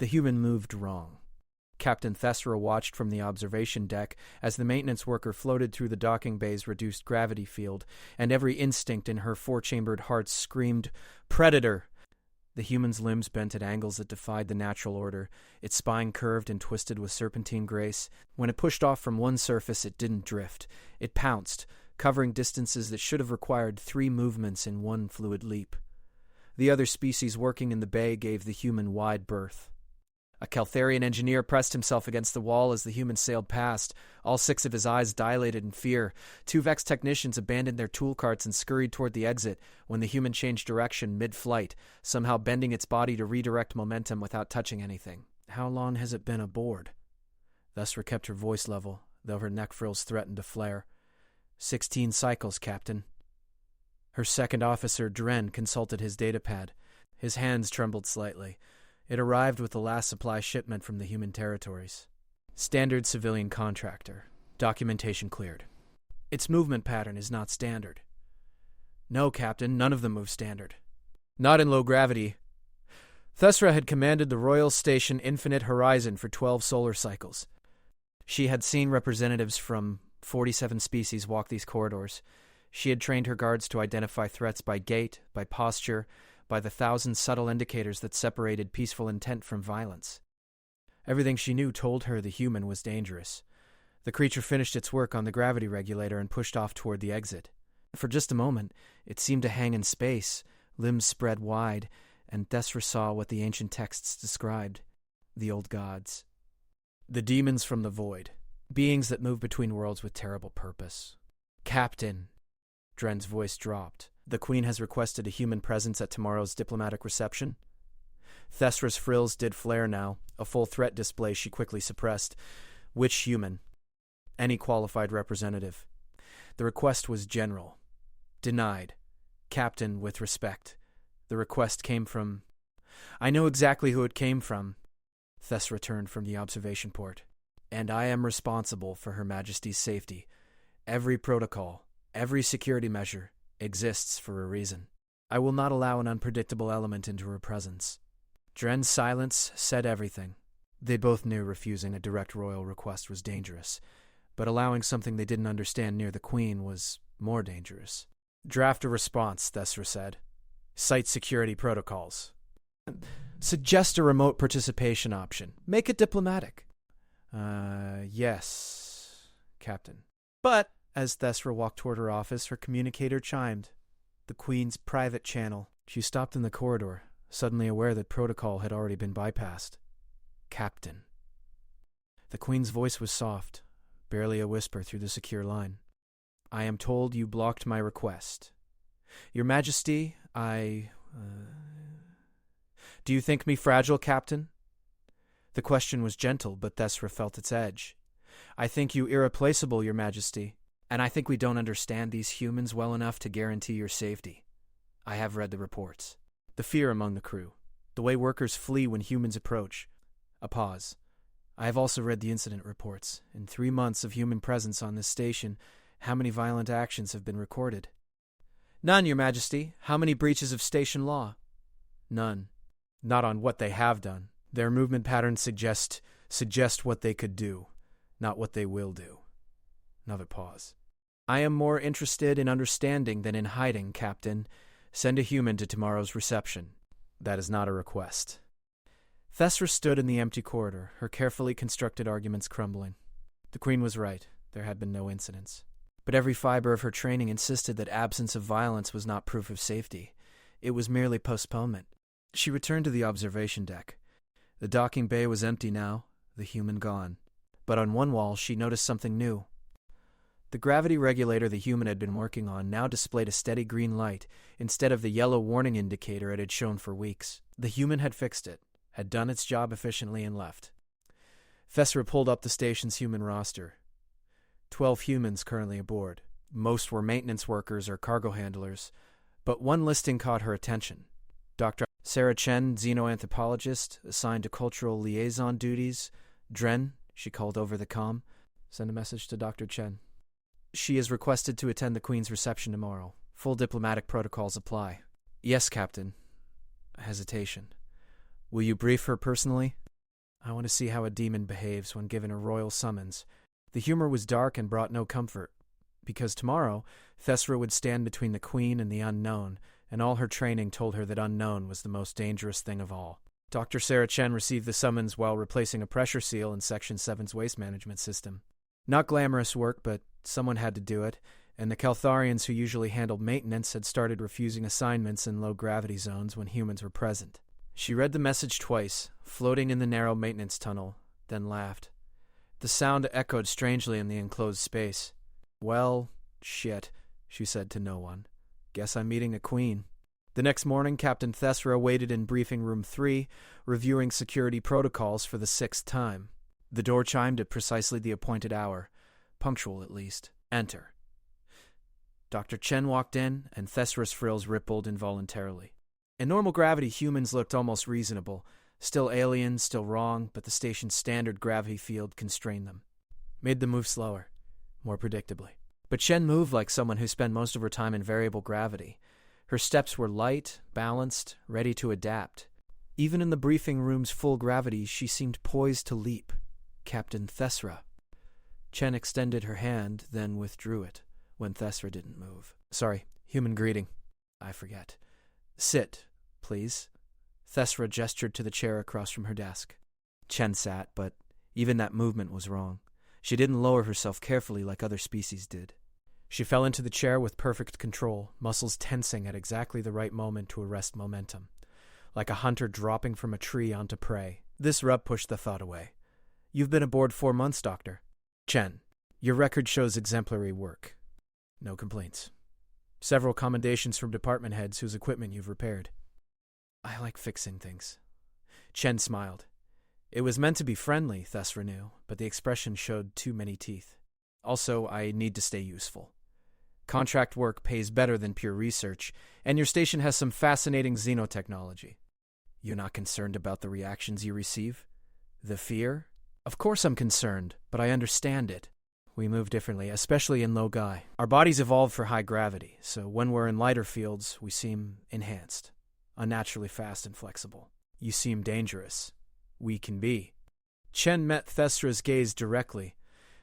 The human moved wrong. Captain Thesra watched from the observation deck as the maintenance worker floated through the docking bay's reduced gravity field, and every instinct in her four-chambered heart screamed, "Predator!" The human's limbs bent at angles that defied the natural order. Its spine curved and twisted with serpentine grace. When it pushed off from one surface, it didn't drift. It pounced, covering distances that should have required 3 movements in one fluid leap. The other species working in the bay gave the human wide berth. A Caltharian engineer pressed himself against the wall as the human sailed past, all 6 of his eyes dilated in fear. 2 Vex technicians abandoned their tool carts and scurried toward the exit when the human changed direction mid-flight, somehow bending its body to redirect momentum without touching anything. "How long has it been aboard?" Thesra kept her voice level, though her neck frills threatened to flare. 16 cycles, Captain." Her second officer, Dren, consulted his datapad. His hands trembled slightly. It arrived with the last supply shipment from the human territories. Standard civilian contractor. Documentation cleared. "Its movement pattern is not standard." "No, Captain, none of them move standard." "Not in low gravity." Thesra had commanded the Royal Station Infinite Horizon for 12 solar cycles. She had seen representatives from 47 species walk these corridors. She had trained her guards to identify threats by gait, by posture, by the 1,000 subtle indicators that separated peaceful intent from violence. Everything she knew told her the human was dangerous. The creature finished its work on the gravity regulator and pushed off toward the exit. For just a moment, it seemed to hang in space, limbs spread wide, and Thesra saw what the ancient texts described: the old gods. The demons from the void, beings that move between worlds with terrible purpose. "Captain," Dren's voice dropped. "The Queen has requested a human presence at tomorrow's diplomatic reception." Thesra's frills did flare now, a full threat display she quickly suppressed. Which human? Any qualified representative. The request was general. Denied. Captain, with respect. The request came from... "I know exactly who it came from," Thesra returned from the observation port. "And I am responsible for Her Majesty's safety. Every protocol, every security measure, exists for a reason. I will not allow an unpredictable element into her presence." Dren's silence said everything. They both knew refusing a direct royal request was dangerous, but allowing something they didn't understand near the Queen was more dangerous. "Draft a response," Thesra said. "Cite security protocols. Suggest a remote participation option. Make it diplomatic." Yes, Captain." "But..." As Thesra walked toward her office, her communicator chimed. The Queen's private channel. She stopped in the corridor, suddenly aware that protocol had already been bypassed. "Captain." The Queen's voice was soft, barely a whisper through the secure line. "I am told you blocked my request. Your Majesty, Do you think me fragile, Captain?" The question was gentle, but Thesra felt its edge. "I think you irreplaceable, Your Majesty. And I think we don't understand these humans well enough to guarantee your safety. I have read the reports. The fear among the crew. The way workers flee when humans approach." A pause. "I have also read the incident reports. In 3 months of human presence on this station, how many violent actions have been recorded?" "None, Your Majesty. How many breaches of station law?" "None. Not on what they have done. Their movement patterns suggest what they could do, not what they will do." Another pause. "I am more interested in understanding than in hiding, Captain. Send a human to tomorrow's reception." "That is not a request." Thesra stood in the empty corridor, her carefully constructed arguments crumbling. The Queen was right. There had been no incidents. But every fiber of her training insisted that absence of violence was not proof of safety. It was merely postponement. She returned to the observation deck. The docking bay was empty now, the human gone. But on one wall she noticed something new. The gravity regulator the human had been working on now displayed a steady green light instead of the yellow warning indicator it had shown for weeks. The human had fixed it, had done its job efficiently and left. Thesra pulled up the station's human roster. 12 humans currently aboard. Most were maintenance workers or cargo handlers, but one listing caught her attention. Dr. Sarah Chen, xenoanthropologist, assigned to cultural liaison duties. "Dren," she called over the comm. "Send a message to Dr. Chen. She is requested to attend the Queen's reception tomorrow. Full diplomatic protocols apply." "Yes, Captain." A hesitation. "Will you brief her personally?" I want to see how a demon behaves when given a royal summons. The humor was dark and brought no comfort, because tomorrow, Thesra would stand between the Queen and the unknown, and all her training told her that unknown was the most dangerous thing of all. Dr. Sarah Chen received the summons while replacing a pressure seal in Section 7's waste management system. Not glamorous work, but someone had to do it, and the Keltharians who usually handled maintenance had started refusing assignments in low-gravity zones when humans were present. She read the message twice, floating in the narrow maintenance tunnel, then laughed. The sound echoed strangely in the enclosed space. Well, shit, she said to no one. Guess I'm meeting a queen. The next morning, Captain Thesra waited in briefing room 3, reviewing security protocols for the 6th time. The door chimed at precisely the appointed hour, punctual at least. Enter. Dr. Chen walked in, and Thesra's frills rippled involuntarily. In normal gravity, humans looked almost reasonable. Still alien, still wrong, but the station's standard gravity field constrained them. Made them move slower, more predictably. But Chen moved like someone who spent most of her time in variable gravity. Her steps were light, balanced, ready to adapt. Even in the briefing room's full gravity, she seemed poised to leap. Captain Thesra. Chen extended her hand, then withdrew it, when Thesra didn't move. Sorry, human greeting. I forget. Sit, please. Thesra gestured to the chair across from her desk. Chen sat, but even that movement was wrong. She didn't lower herself carefully like other species did. She fell into the chair with perfect control, muscles tensing at exactly the right moment to arrest momentum, like a hunter dropping from a tree onto prey. This rub pushed the thought away. You've been aboard 4 months, Doctor. Chen, your record shows exemplary work. No complaints. Several commendations from department heads whose equipment you've repaired. I like fixing things. Chen smiled. It was meant to be friendly, Thesra knew, but the expression showed too many teeth. Also, I need to stay useful. Contract work pays better than pure research, and your station has some fascinating xenotechnology. You're not concerned about the reactions you receive? The fear? Of course I'm concerned, but I understand it. We move differently, especially in low Gai. Our bodies evolved for high gravity, so when we're in lighter fields, we seem enhanced, unnaturally fast and flexible. You seem dangerous. We can be. Chen met Thesra's gaze directly,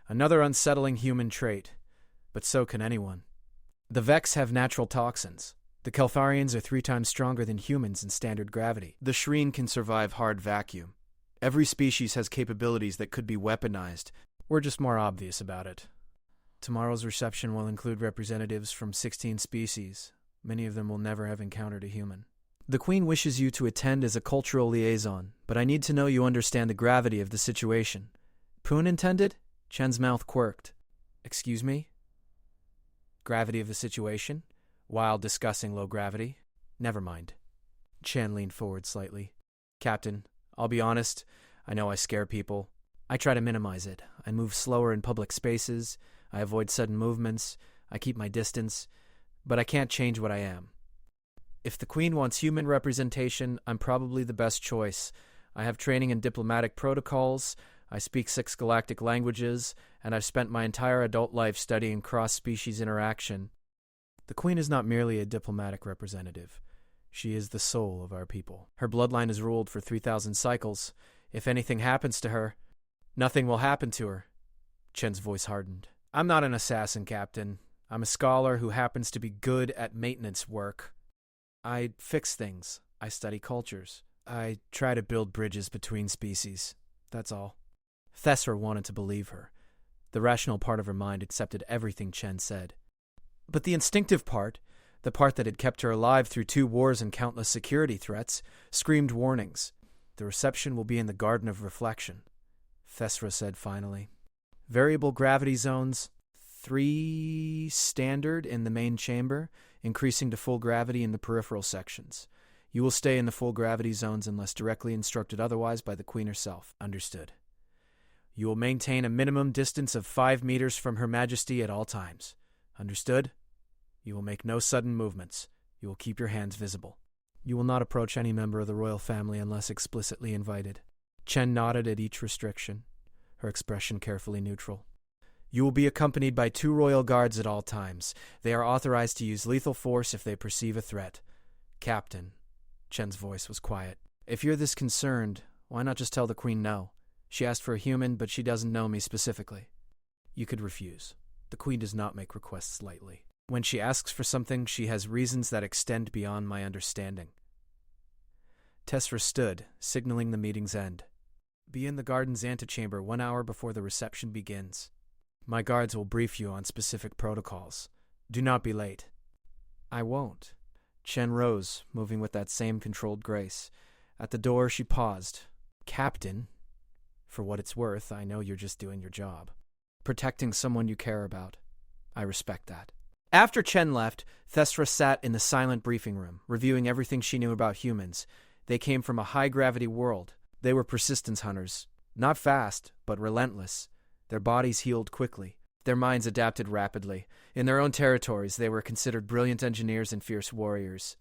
another unsettling human trait, but so can anyone. The Vex have natural toxins. The Keltharians are 3 times stronger than humans in standard gravity. The Shreen can survive hard vacuum. Every species has capabilities that could be weaponized. We're just more obvious about it. Tomorrow's reception will include representatives from 16 species. Many of them will never have encountered a human. The Queen wishes you to attend as a cultural liaison, but I need to know you understand the gravity of the situation. Pun intended? Chen's mouth quirked. Excuse me? Gravity of the situation? While discussing low gravity? Never mind. Chen leaned forward slightly. Captain, I'll be honest, I know I scare people. I try to minimize it. I move slower in public spaces. I avoid sudden movements. I keep my distance. But I can't change what I am. If the Queen wants human representation, I'm probably the best choice. I have training in diplomatic protocols. I speak 6 galactic languages, and I've spent my entire adult life studying cross-species interaction. The Queen is not merely a diplomatic representative. She is the soul of our people. Her bloodline is ruled for 3,000 cycles. If anything happens to her, nothing will happen to her. Chen's voice hardened. I'm not an assassin, Captain. I'm a scholar who happens to be good at maintenance work. I fix things. I study cultures. I try to build bridges between species. That's all. Thesra wanted to believe her. The rational part of her mind accepted everything Chen said. But the instinctive part, the part that had kept her alive through 2 wars and countless security threats, screamed warnings. The reception will be in the Garden of Reflection, Thesra said finally. Variable gravity zones, 3 standard in the main chamber, increasing to full gravity in the peripheral sections. You will stay in the full gravity zones unless directly instructed otherwise by the Queen herself. Understood. You will maintain a minimum distance of 5 meters from Her Majesty at all times. Understood? You will make no sudden movements. You will keep your hands visible. You will not approach any member of the royal family unless explicitly invited. Chen nodded at each restriction, her expression carefully neutral. You will be accompanied by 2 royal guards at all times. They are authorized to use lethal force if they perceive a threat. Captain, Chen's voice was quiet. If you're this concerned, Why not just tell the Queen no? She asked for a human, but she doesn't know me specifically. You could refuse. The Queen does not make requests lightly. When she asks for something, she has reasons that extend beyond my understanding. Tessera stood, signaling the meeting's end. Be in the garden's antechamber 1 hour before the reception begins. My guards will brief you on specific protocols. Do not be late. I won't. Chen rose, moving with that same controlled grace. At the door, she paused. Captain, for what it's worth, I know you're just doing your job. Protecting someone you care about. I respect that. After Chen left, Tessera sat in the silent briefing room, reviewing everything she knew about humans. They came from a high-gravity world. They were persistence hunters. Not fast, but relentless. Their bodies healed quickly. Their minds adapted rapidly. In their own territories, they were considered brilliant engineers and fierce warriors.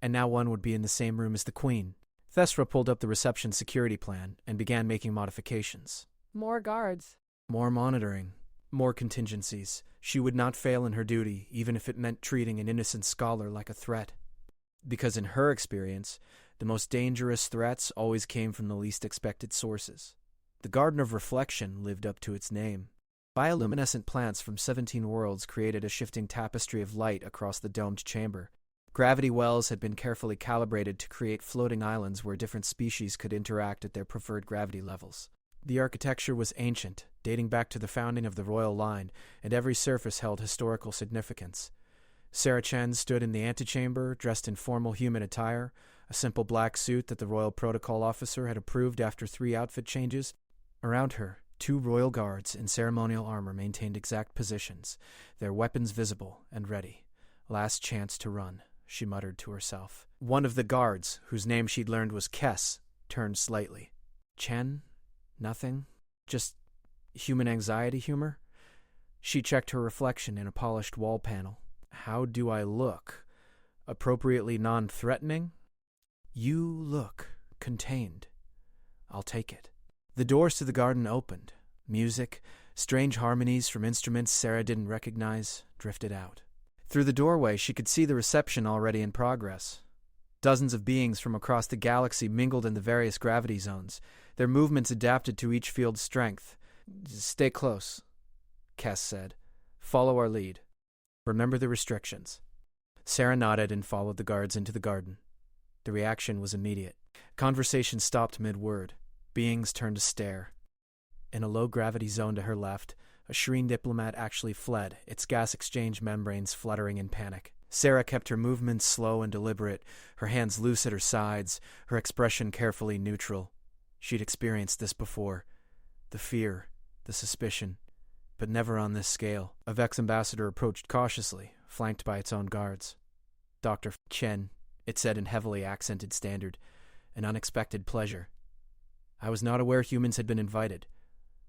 And now one would be in the same room as the Queen. Tessera pulled up the reception security plan and began making modifications. More guards. More monitoring. More contingencies. She would not fail in her duty, even if it meant treating an innocent scholar like a threat. Because in her experience, the most dangerous threats always came from the least expected sources. The Garden of Reflection lived up to its name. Bioluminescent plants from 17 worlds created a shifting tapestry of light across the domed chamber. Gravity wells had been carefully calibrated to create floating islands where different species could interact at their preferred gravity levels. The architecture was ancient, dating back to the founding of the royal line, and every surface held historical significance. Sarah Chen stood in the antechamber, dressed in formal human attire, a simple black suit that the royal protocol officer had approved after 3 outfit changes. Around her, 2 royal guards in ceremonial armor maintained exact positions, their weapons visible and ready. Last chance to run, she muttered to herself. One of the guards, whose name she'd learned was Kess, turned slightly. Chen? Nothing? Just human anxiety humor? She checked her reflection in a polished wall panel. How do I look? Appropriately non-threatening? You look contained. I'll take it. The doors to the garden opened. Music, strange harmonies from instruments Sarah didn't recognize, drifted out. Through the doorway, she could see the reception already in progress. Dozens of beings from across the galaxy mingled in the various gravity zones. Their movements adapted to each field's strength. Stay close, Kess said. Follow our lead. Remember the restrictions. Sarah nodded and followed the guards into the garden. The reaction was immediate. Conversation stopped mid-word. Beings turned to stare. In a low-gravity zone to her left, a Shreen diplomat actually fled, its gas exchange membranes fluttering in panic. Sarah kept her movements slow and deliberate, her hands loose at her sides, her expression carefully neutral. She'd experienced this before. The fear, the suspicion, but never on this scale. A Vex ambassador approached cautiously, flanked by its own guards. Dr. Chen, it said in heavily accented standard, an unexpected pleasure. I was not aware humans had been invited.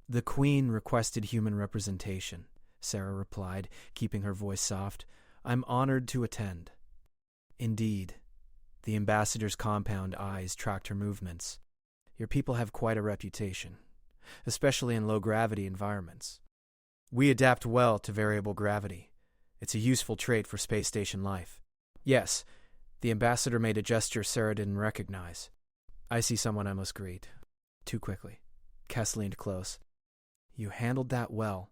The Queen requested human representation, Sarah replied, keeping her voice soft. I'm honored to attend. Indeed. The ambassador's compound eyes tracked her movements. Your people have quite a reputation, especially in low-gravity environments. We adapt well to variable gravity. It's a useful trait for space station life. Yes, the ambassador made a gesture Sarah didn't recognize. I see someone I must greet. Too quickly. Kess leaned close. You handled that well.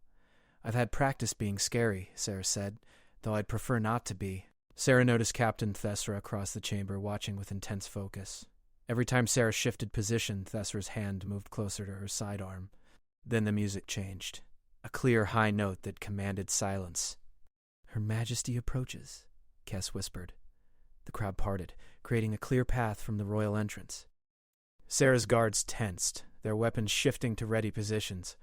I've had practice being scary, Sarah said, though I'd prefer not to be. Sarah noticed Captain Tessera across the chamber, watching with intense focus. Every time Sarah shifted position, Tessera's hand moved closer to her sidearm. Then the music changed. A clear high note that commanded silence. Her Majesty approaches, Kess whispered. The crowd parted, creating a clear path from the royal entrance. Sarah's guards tensed, their weapons shifting to ready positions.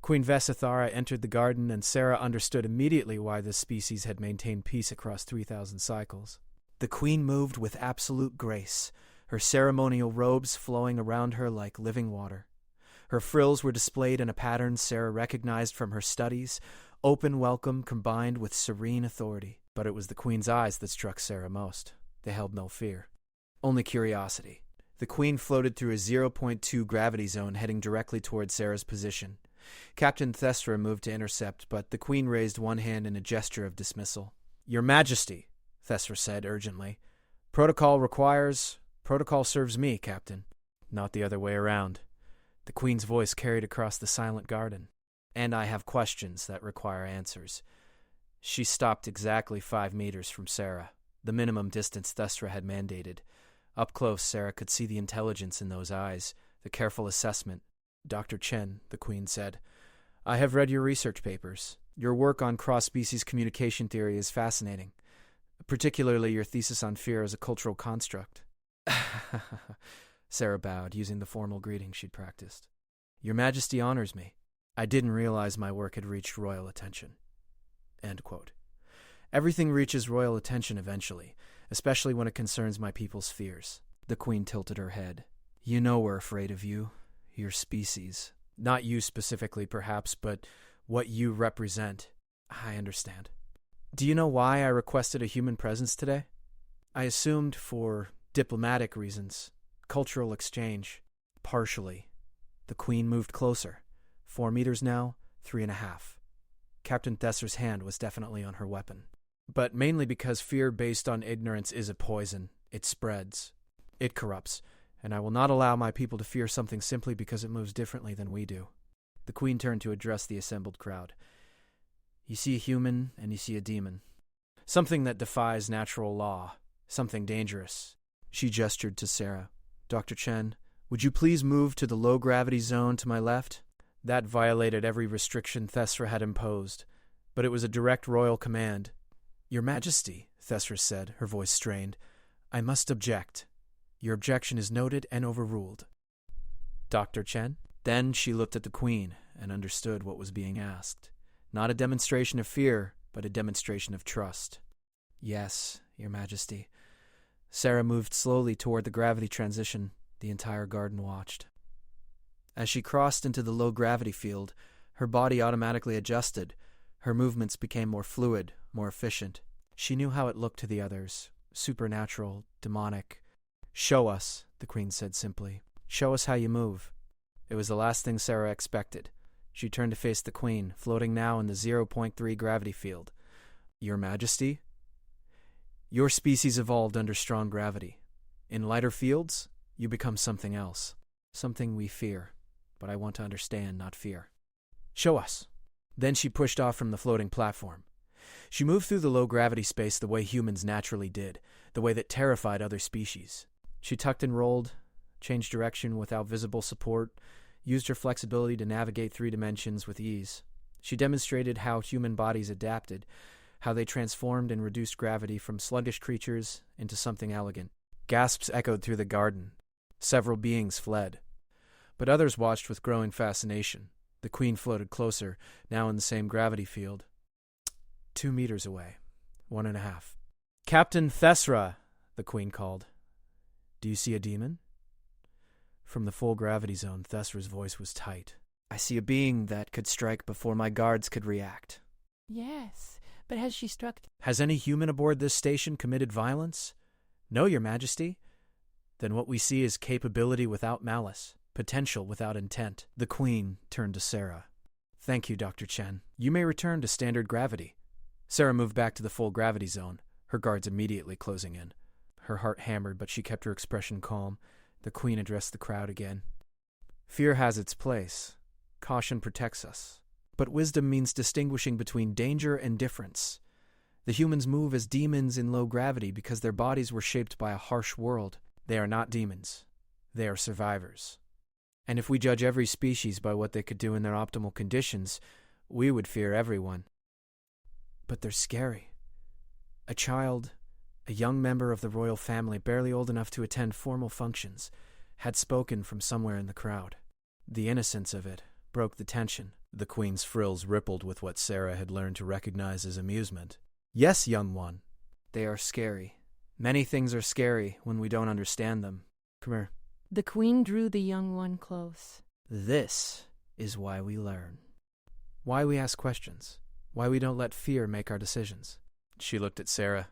Queen Vesithara entered the garden, and Sarah understood immediately why this species had maintained peace across 3,000 cycles. The queen moved with absolute grace, her ceremonial robes flowing around her like living water. Her frills were displayed in a pattern Sarah recognized from her studies, open welcome combined with serene authority. But it was the queen's eyes that struck Sarah most. They held no fear, only curiosity. The queen floated through a 0.2 gravity zone heading directly toward Sarah's position. Captain Tessera moved to intercept, but the queen raised one hand in a gesture of dismissal. Your Majesty, Tessera said urgently. Protocol serves me, Captain. Not the other way around. The Queen's voice carried across the silent garden. And I have questions that require answers. She stopped exactly 5 meters from Sarah, the minimum distance Thestra had mandated. Up close, Sarah could see the intelligence in those eyes, the careful assessment. Dr. Chen, the Queen said, I have read your research papers. Your work on cross-species communication theory is fascinating, particularly your thesis on fear as a cultural construct. Sarah bowed, using the formal greeting she'd practiced. Your Majesty honors me. I didn't realize my work had reached royal attention. End quote. Everything reaches royal attention eventually, especially when it concerns my people's fears. The Queen tilted her head. You know we're afraid of you, your species. Not you specifically, perhaps, but what you represent. I understand. Do you know why I requested a human presence today? I assumed for diplomatic reasons, cultural exchange. Partially. The Queen moved closer. 4 meters now, 3.5. Captain Thesser's hand was definitely on her weapon. But mainly because fear based on ignorance is a poison. It spreads. It corrupts. And I will not allow my people to fear something simply because it moves differently than we do. The Queen turned to address the assembled crowd. You see a human and you see a demon. Something that defies natural law. Something dangerous. She gestured to Sarah. Dr. Chen, would you please move to the low-gravity zone to my left? That violated every restriction Thesra had imposed, but it was a direct royal command. Your Majesty, Thesra said, her voice strained, I must object. Your objection is noted and overruled. Dr. Chen? Then she looked at the Queen and understood what was being asked. Not a demonstration of fear, but a demonstration of trust. Yes, Your Majesty. Sarah moved slowly toward the gravity transition. The entire garden watched. As she crossed into the low-gravity field, her body automatically adjusted. Her movements became more fluid, more efficient. She knew how it looked to the others. Supernatural, demonic. Show us, the Queen said simply. Show us how you move. It was the last thing Sarah expected. She turned to face the Queen, floating now in the 0.3 gravity field. Your Majesty? Your species evolved under strong gravity. In lighter fields, you become something else. Something we fear. But I want to understand, not fear. Show us. Then she pushed off from the floating platform. She moved through the low-gravity space the way humans naturally did, the way that terrified other species. She tucked and rolled, changed direction without visible support, used her flexibility to navigate 3 dimensions with ease. She demonstrated how human bodies adapted, how they transformed and reduced gravity from sluggish creatures into something elegant. Gasps echoed through the garden. Several beings fled. But others watched with growing fascination. The Queen floated closer, now in the same gravity field. 2 meters away. 1.5. Captain Thesra, the Queen called. Do you see a demon? From the full gravity zone, Thesra's voice was tight. I see a being that could strike before my guards could react. Yes, but has she struck? Has any human aboard this station committed violence? No, Your Majesty. Then what we see is capability without malice. Potential without intent. The Queen turned to Sarah. Thank you, Dr. Chen. You may return to standard gravity. Sarah moved back to the full gravity zone, her guards immediately closing in. Her heart hammered, but she kept her expression calm. The Queen addressed the crowd again. Fear has its place. Caution protects us. But wisdom means distinguishing between danger and difference. The humans move as demons in low gravity because their bodies were shaped by a harsh world. They are not demons. They are survivors. And if we judge every species by what they could do in their optimal conditions, we would fear everyone. But they're scary. A child, a young member of the royal family barely old enough to attend formal functions, had spoken from somewhere in the crowd. The innocence of it broke the tension. The Queen's frills rippled with what Sarah had learned to recognize as amusement. Yes, young one. They are scary. Many things are scary when we don't understand them. Come here. The Queen drew the young one close. This is why we learn. Why we ask questions. Why we don't let fear make our decisions. She looked at Sarah.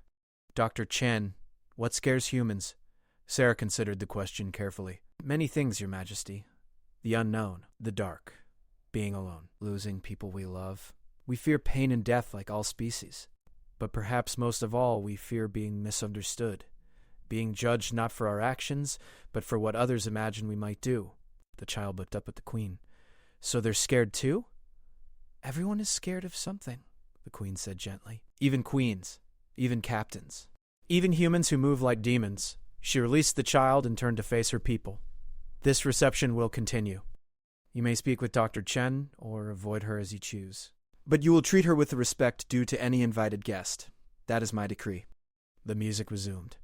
Dr. Chen, what scares humans? Sarah considered the question carefully. Many things, Your Majesty. The unknown, the dark, being alone, losing people we love. We fear pain and death like all species. But perhaps most of all, we fear being misunderstood, being judged not for our actions, but for what others imagine we might do. The child looked up at the Queen. So they're scared too? Everyone is scared of something, the Queen said gently. Even queens, even captains, even humans who move like demons. She released the child and turned to face her people. This reception will continue. You may speak with Dr. Chen or avoid her as you choose. But you will treat her with the respect due to any invited guest. That is my decree. The music resumed.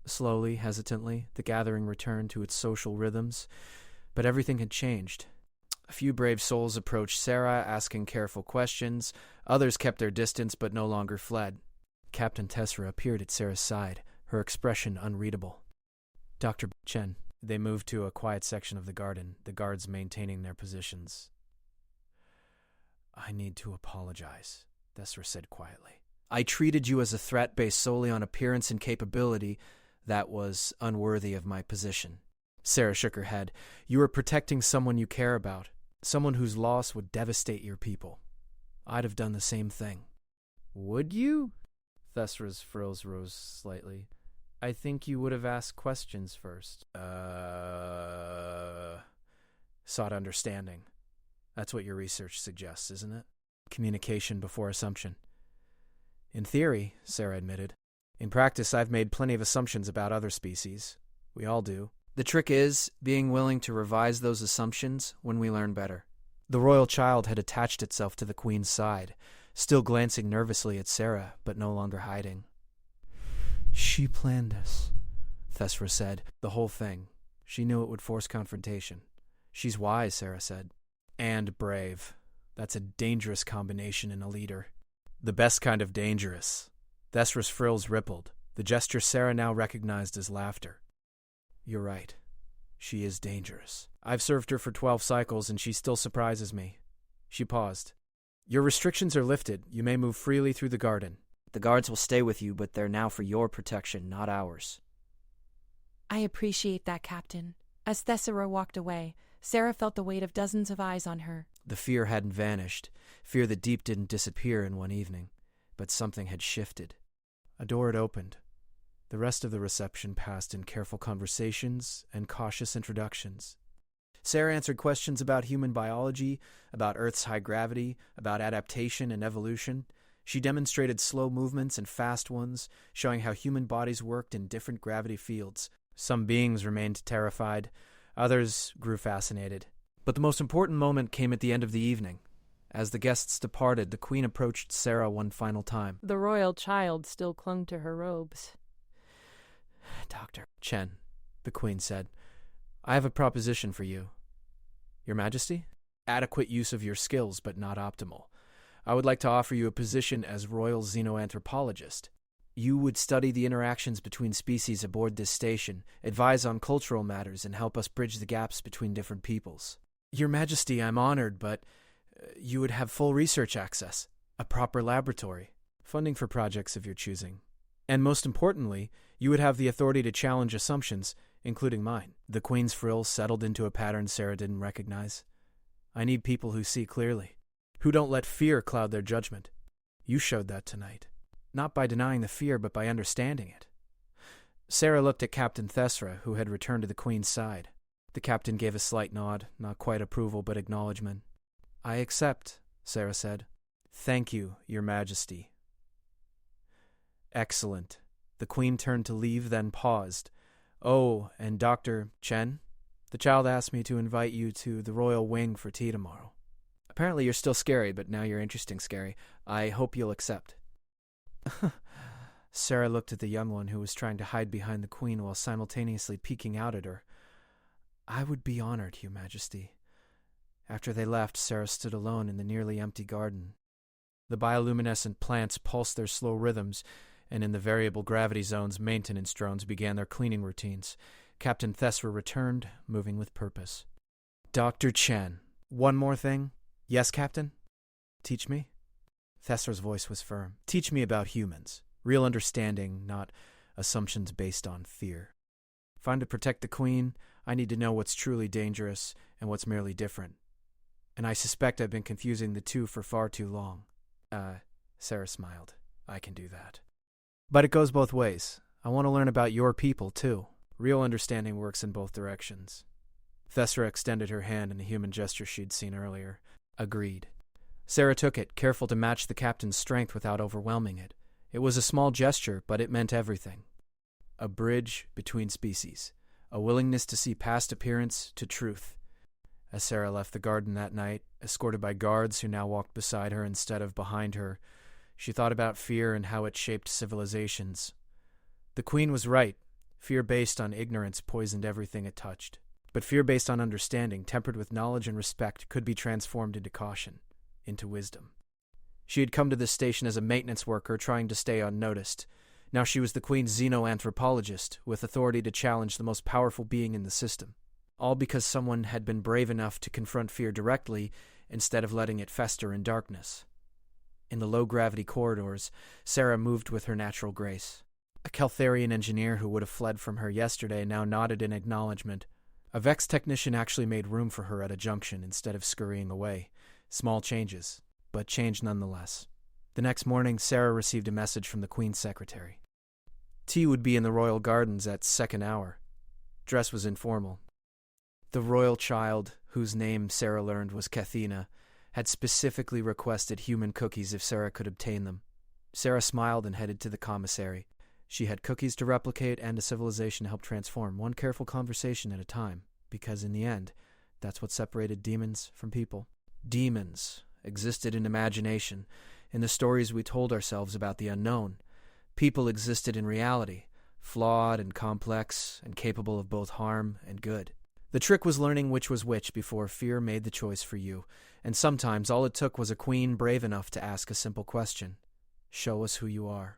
Slowly, hesitantly, the gathering returned to its social rhythms, but everything had changed. A few brave souls approached Sarah, asking careful questions. Others kept their distance, but no longer fled. Captain Tessera appeared at Sarah's side, her expression unreadable. Dr. Chen. They moved to a quiet section of the garden, the guards maintaining their positions. I need to apologize, Tessera said quietly. I treated you as a threat based solely on appearance and capability. That was unworthy of my position. Sarah shook her head. You are protecting someone you care about, someone whose loss would devastate your people. I'd have done the same thing. Would you? Thessera's frills rose slightly. I think you would have asked questions first. Sought understanding. That's what your research suggests, isn't it? Communication before assumption. In theory, Sarah admitted. In practice, I've made plenty of assumptions about other species. We all do. The trick is being willing to revise those assumptions when we learn better. The royal child had attached itself to the Queen's side, still glancing nervously at Sarah, but no longer hiding. She planned this, Thessera said. The whole thing. She knew it would force confrontation. She's wise, Sarah said. And brave. That's a dangerous combination in a leader. The best kind of dangerous. Thessera's frills rippled, the gesture Sarah now recognized as laughter. You're right. She is dangerous. I've served her for 12 cycles, and she still surprises me. She paused. Your restrictions are lifted. You may move freely through the garden. The guards will stay with you, but they're now for your protection, not ours. I appreciate that, Captain. As Tessera walked away, Sarah felt the weight of dozens of eyes on her. The fear hadn't vanished. Fear that deep didn't disappear in one evening. But something had shifted. A door had opened. The rest of the reception passed in careful conversations and cautious introductions. Sarah answered questions about human biology, about Earth's high gravity, about adaptation and evolution. She demonstrated slow movements and fast ones, showing how human bodies worked in different gravity fields. Some beings remained terrified. Others grew fascinated. But the most important moment came at the end of the evening. As the guests departed, the Queen approached Sarah one final time. The royal child still clung to her robes. Dr. Chen, the Queen said, I have a proposition for you. Your Majesty? Adequate use of your skills, but not optimal. I would like to offer you a position as royal xenoanthropologist. You would study the interactions between species aboard this station, advise on cultural matters, and help us bridge the gaps between different peoples. Your Majesty, I'm honored, but you would have full research access, a proper laboratory, funding for projects of your choosing. And most importantly, you would have the authority to challenge assumptions, including mine. The Queen's frills settled into a pattern Sarah didn't recognize. I need people who see clearly, who don't let fear cloud their judgment. You showed that tonight. Not by denying the fear, but by understanding it. Sarah looked at Captain Tessera, who had returned to the Queen's side. The captain gave a slight nod, not quite approval, but acknowledgement. I accept, Sarah said. Thank you, Your Majesty. Excellent. The Queen turned to leave, then paused. Oh, and Dr. Chen? The child asked me to invite you to the royal wing for tea tomorrow. Apparently you're still scary, but now you're interesting scary. I hope you'll accept. Sarah looked at the young one who was trying to hide behind the Queen while simultaneously peeking out at her. I would be honored, Your Majesty. After they left, Sarah stood alone in the nearly empty garden. The bioluminescent plants pulsed their slow rhythms, and in the variable gravity zones, maintenance drones began their cleaning routines. Captain Tessera returned, moving with purpose. Dr. Chen, one more thing? Yes, Captain? Teach me? Thessera's voice was firm. Teach me about humans. Real understanding, not assumptions based on fear. If I'm to protect the Queen, I need to know what's truly dangerous and what's merely different. And I suspect I've been confusing the two for far too long. Sarah smiled. I can do that. But it goes both ways. I want to learn about your people, too. Real understanding works in both directions. Thessera extended her hand in the human gesture she'd seen earlier. Agreed. Sarah took it, careful to match the captain's strength without overwhelming it. It was a small gesture, but it meant everything. A bridge between species. A willingness to see past appearance to truth. As Sarah left the garden that night, escorted by guards who now walked beside her instead of behind her, she thought about fear and how it shaped civilizations. The Queen was right. Fear based on ignorance poisoned everything it touched. But fear based on understanding, tempered with knowledge and respect, could be transformed into caution, into wisdom. She had come to this station as a maintenance worker trying to stay unnoticed. Now she was the Queen's xenoanthropologist, with authority to challenge the most powerful being in the system. All because someone had been brave enough to confront fear directly instead of letting it fester in darkness. In the low-gravity corridors, Sarah moved with her natural grace. A Keltharian engineer who would have fled from her yesterday now nodded in acknowledgement. A Vex technician actually made room for her at a junction instead of scurrying away. Small changes, but change nonetheless. The next morning, Sarah received a message from the Queen's secretary. Tea would be in the royal gardens at second hour. Dress was informal. The royal child, whose name Sarah learned was Kathina, had specifically requested human cookies if Sarah could obtain them. Sarah smiled and headed to the commissary. She had cookies to replicate and a civilization to help transform, one careful conversation at a time, because in the end, that's what separated demons from people. Demons existed in imagination, in the stories we told ourselves about the unknown. People existed in reality, flawed and complex and capable of both harm and good. The trick was learning which was which before fear made the choice for you, and sometimes all it took was a queen brave enough to ask a simple question. Show us who you are.